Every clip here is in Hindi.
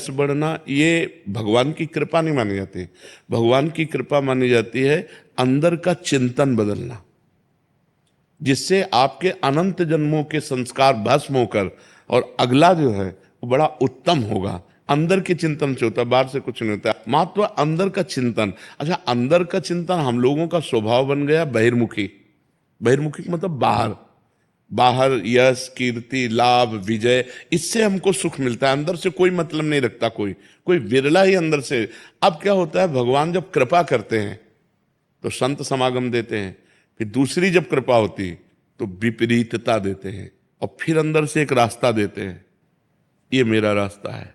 यश बढ़ना ये भगवान की कृपा नहीं मानी जाती। भगवान की कृपा मानी जाती है अंदर का चिंतन बदलना, जिससे आपके अनंत जन्मों के संस्कार भस्म होकर और अगला जो है वो बड़ा उत्तम होगा। अंदर के चिंतन से होता है, बाहर से कुछ नहीं होता। मात्र अंदर का चिंतन। अच्छा, अंदर का चिंतन हम लोगों का स्वभाव बन गया बहिर्मुखी। बहिर्मुखी मतलब बाहर, बाहर यश कीर्ति लाभ विजय, इससे हमको सुख मिलता है। अंदर से कोई मतलब नहीं रखता कोई, कोई विरला ही अंदर से। अब क्या होता है, भगवान जब कृपा करते हैं तो संत समागम देते हैं, फिर दूसरी जब कृपा होती तो विपरीतता देते हैं, और फिर अंदर से एक रास्ता देते हैं, ये मेरा रास्ता है,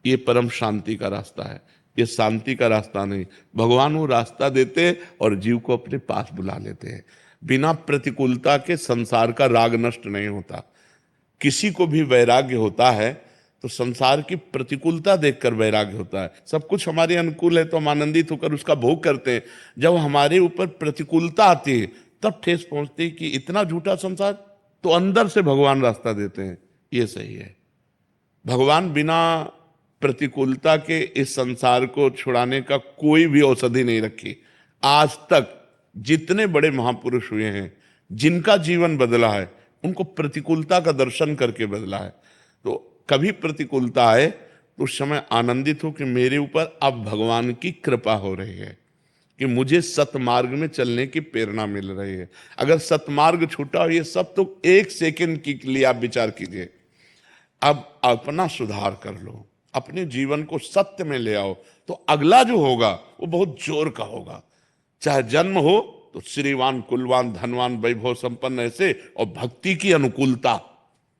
ये परम शांति का रास्ता है, ये शांति का रास्ता नहीं। भगवान वो रास्ता देते और जीव को अपने पास बुला लेते हैं। बिना प्रतिकूलता के संसार का राग नष्ट नहीं होता। किसी को भी वैराग्य होता है तो संसार की प्रतिकूलता देखकर वैराग्य होता है। सब कुछ हमारे अनुकूल है तो हम आनंदित होकर उसका भोग करते हैं। जब हमारे ऊपर प्रतिकूलता आती है तब ठेस पहुंचती है कि इतना झूठा संसार, तो अंदर से भगवान रास्ता देते हैं, ये सही है। भगवान बिना प्रतिकूलता के इस संसार को छुड़ाने का कोई भी औषधि नहीं रखी। आज तक जितने बड़े महापुरुष हुए हैं, जिनका जीवन बदला है, उनको प्रतिकूलता का दर्शन करके बदला है। तो कभी प्रतिकूलता आए तो उस समय आनंदित हो कि मेरे ऊपर अब भगवान की कृपा हो रही है, कि मुझे सतमार्ग में चलने की प्रेरणा मिल रही है। अगर सतमार्ग छूटा हो, ये सब तो एक सेकंड के लिए आप विचार कीजिए। अब अपना सुधार कर लो, अपने जीवन को सत्य में ले आओ, तो अगला जो होगा वो बहुत जोर का होगा। चाहे जन्म हो तो श्रीवान कुलवान धनवान वैभव संपन्न ऐसे, और भक्ति की अनुकूलता,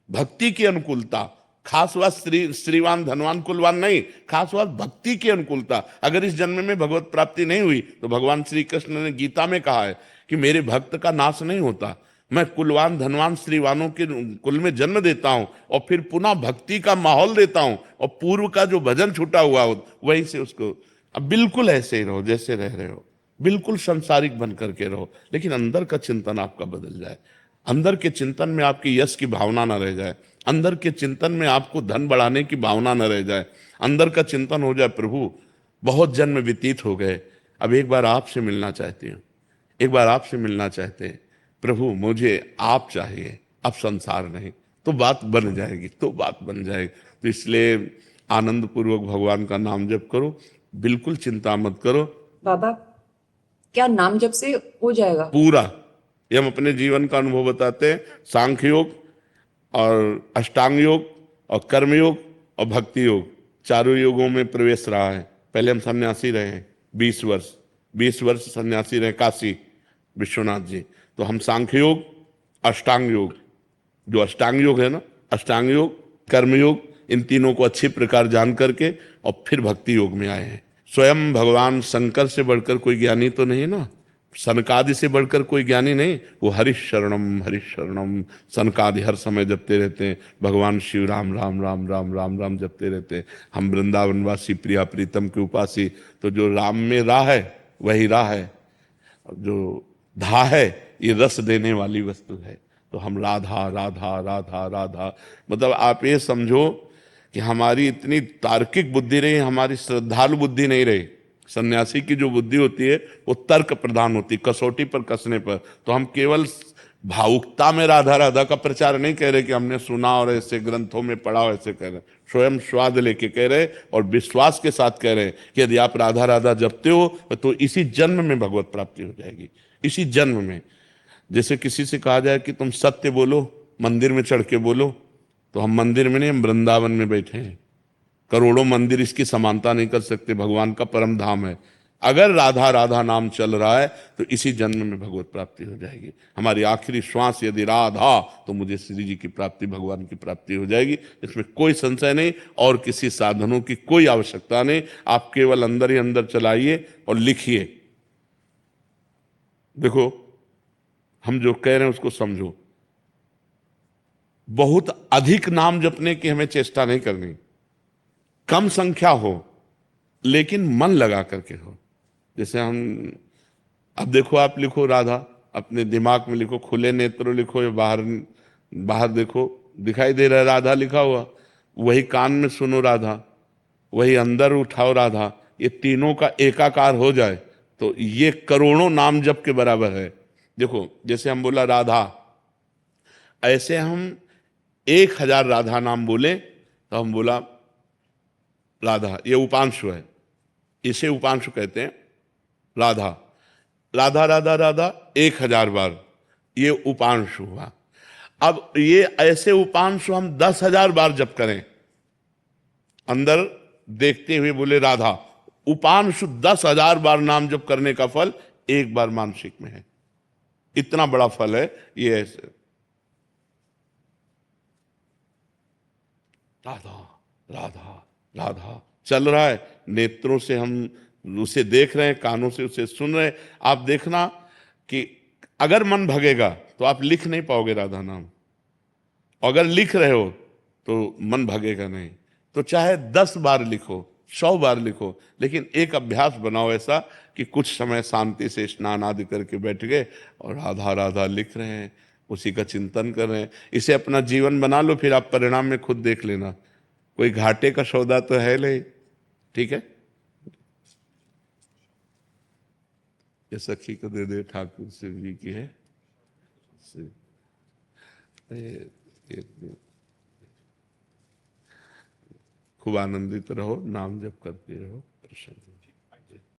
भक्ति की अनुकूलता। खास बात श्रीवान धनवान कुलवान नहीं, खास बात भक्ति की अनुकूलता। अगर इस जन्म में भगवत प्राप्ति नहीं हुई तो भगवान श्री कृष्ण ने गीता में कहा है कि मेरे भक्त का नाश नहीं होता, मैं कुलवान धनवान श्रीवानों के कुल में जन्म देता हूं और फिर पुनः भक्ति का माहौल देता हूं, और पूर्व का जो भजन छूटा हुआ हो वहीं से उसको। अब बिल्कुल ऐसे ही रहो जैसे रह रहे हो, बिल्कुल संसारिक बन करके रहो, लेकिन अंदर का चिंतन आपका बदल जाए। अंदर के चिंतन में आपकी यश की भावना न रह जाए, अंदर के चिंतन में आपको धन बढ़ाने की भावना न रह जाए। अंदर का चिंतन हो जाए, प्रभु बहुत जन्म व्यतीत हो गए, अब एक बार आपसे मिलना चाहती हूँ, एक बार आपसे मिलना चाहते हैं प्रभु, मुझे आप चाहिए, अब संसार नहीं। तो बात बन जाएगी, तो बात बन जाएगी। तो इसलिए आनंद पूर्वक भगवान का नाम जप करो, बिल्कुल चिंता मत करो। बाबा, क्या नाम जप से हो जाएगा? पूरा, ये हम अपने जीवन का अनुभव बताते हैं। सांख्य योग और अष्टांग योग और कर्म योग और भक्ति योग, चारों योगों में प्रवेश रहा है। पहले हम सन्यासी रहे हैं 20 वर्ष, 20 वर्ष सन्यासी रहे काशी विश्वनाथ जी। तो हम सांख्य योग, अष्टांग योग, जो अष्टांग योग है ना, अष्टांग योग कर्म योग, इन तीनों को अच्छी प्रकार जान करके और फिर भक्ति योग में आए हैं। स्वयं भगवान शंकर से बढ़कर कोई ज्ञानी तो नहीं ना, सनकादि से बढ़कर कोई ज्ञानी नहीं। वो हरिशरणम हरिशरणम सनकादि हर समय जपते रहते हैं। भगवान शिव राम राम राम राम राम राम जपते रहते हैं। हम वृंदावनवासी प्रिया प्रीतम के उपासी, तो जो राम में राह है वही राह है, जो धा है ये रस देने वाली वस्तु है। तो हम राधा राधा राधा राधा, मतलब आप ये समझो कि हमारी इतनी तार्किक बुद्धि रही, हमारी श्रद्धालु बुद्धि नहीं रही। सन्यासी की जो बुद्धि होती है वो तर्क प्रधान होती, कसौटी पर कसने पर। तो हम केवल भावुकता में राधा राधा का प्रचार नहीं कह रहे कि हमने सुना और ऐसे ग्रंथों में पढ़ा और ऐसे कह रहे, स्वयं स्वाद लेके कह रहे और विश्वास के साथ कह रहे कि यदि आप राधा राधा जपते हो तो इसी जन्म में भगवत प्राप्ति हो जाएगी, इसी जन्म में। जैसे किसी से कहा जाए कि तुम सत्य बोलो, मंदिर में चढ़ के बोलो, तो हम मंदिर में नहीं, हम वृंदावन में बैठे हैं। करोड़ों मंदिर इसकी समानता नहीं कर सकते, भगवान का परम धाम है। अगर राधा राधा नाम चल रहा है तो इसी जन्म में भगवत प्राप्ति हो जाएगी। हमारी आखिरी श्वास यदि राधा, तो मुझे श्री जी की प्राप्ति, भगवान की प्राप्ति हो जाएगी, इसमें कोई संशय नहीं। और किसी साधनों की कोई आवश्यकता नहीं, आप केवल अंदर ही अंदर चलाइए और लिखिए। देखो, हम जो कह रहे हैं उसको समझो। बहुत अधिक नाम जपने की हमें चेष्टा नहीं करनी, कम संख्या हो लेकिन मन लगा करके हो। जैसे हम, अब देखो आप लिखो राधा, अपने दिमाग में लिखो, खुले नेत्र लिखो या बाहर, बाहर देखो दिखाई दे रहा है राधा लिखा हुआ, वही कान में सुनो राधा, वही अंदर उठाओ राधा, ये तीनों का एकाकार हो जाए तो ये करोड़ों नाम जप के बराबर है। देखो जैसे हम बोला राधा, ऐसे हम 1,000 राधा नाम बोले तो हम बोला राधा, ये उपांशु है, इसे उपांशु कहते हैं। राधा राधा राधा राधा 1,000 बार, ये उपांशु हुआ। अब ये ऐसे उपांशु हम 10,000 बार जप करें, अंदर देखते हुए बोले राधा, उपांशु 10,000 बार नाम जप करने का फल एक बार मानसिक में है। इतना बड़ा फल है ये। ऐसे राधा राधा राधा चल रहा है, नेत्रों से हम उसे देख रहे हैं, कानों से उसे सुन रहे हैं। आप देखना कि अगर मन भगेगा तो आप लिख नहीं पाओगे राधा नाम, अगर लिख रहे हो तो मन भगेगा नहीं। तो चाहे 10 बार लिखो, 100 बार लिखो, लेकिन एक अभ्यास बनाओ ऐसा कि कुछ समय शांति से स्नान आदि करके बैठ गए और राधा राधा लिख रहे हैं, उसी का चिंतन कर रहे हैं। इसे अपना जीवन बना लो, फिर आप परिणाम में खुद देख लेना। कोई घाटे का सौदा तो है नहीं। ठीक है, ये सखी को दे दे, ठाकुर शिव जी की है। ये खूब आनंदित रहो, नाम जप करते रहो, प्रसन्न।